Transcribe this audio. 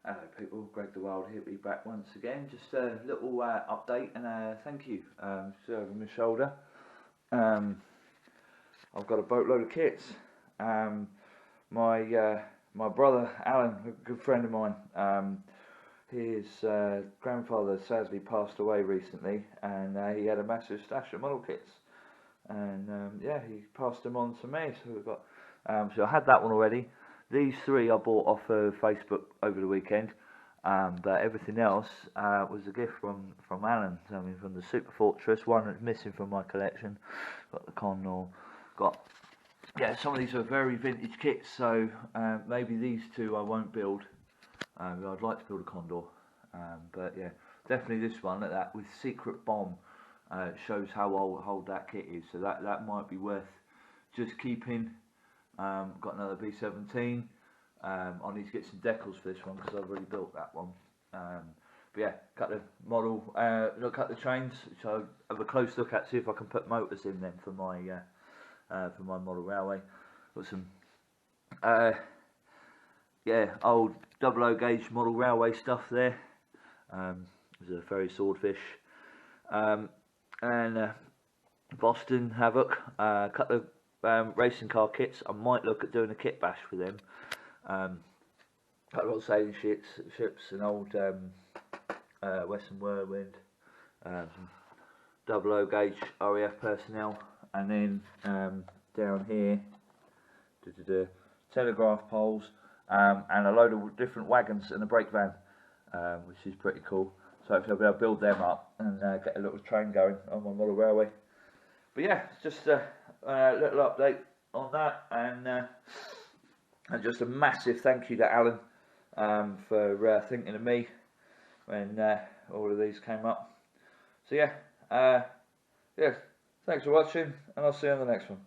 Hello people, Greg the Wild here, be back once again. Just a little update and thank you. Over my shoulder. I've got a boatload of kits. My brother Alan, a good friend of mine, his grandfather sadly passed away recently, and he had a massive stash of model kits. And yeah, he passed them on to me. So we've got. So I had that one already. These three I bought off of Facebook over the weekend, but everything else was a gift from Alan. I mean, from the Super Fortress, one that's missing from my collection. Got the Condor. Got some of these are very vintage kits, so maybe these two I won't build. I'd like to build a Condor, but yeah, definitely this one at that with Secret Bomb. Shows how old that kit is, so that might be worth just keeping. Got another B17. I need to get some decals for this one because I've already built that one. But yeah, cut the model, cut the trains, so I'll have a close look at, see if I can put motors in them for my model railway. Got some old 00 gauge model railway stuff there. There's a Ferry Swordfish, and Boston Havoc. Cut the racing car kits. I might look at doing a kit bash for them. Got a lot of sailing ships, an old Western Whirlwind, some 00 gauge RAF personnel, and then down here, telegraph poles, and a load of different wagons and a brake van, which is pretty cool. So hopefully I'll be able to build them up and get a little train going on my model railway. But yeah, it's just a little update on that, and just a massive thank you to Alan for thinking of me when all of these came up. So yeah, thanks for watching, and I'll see you on the next one.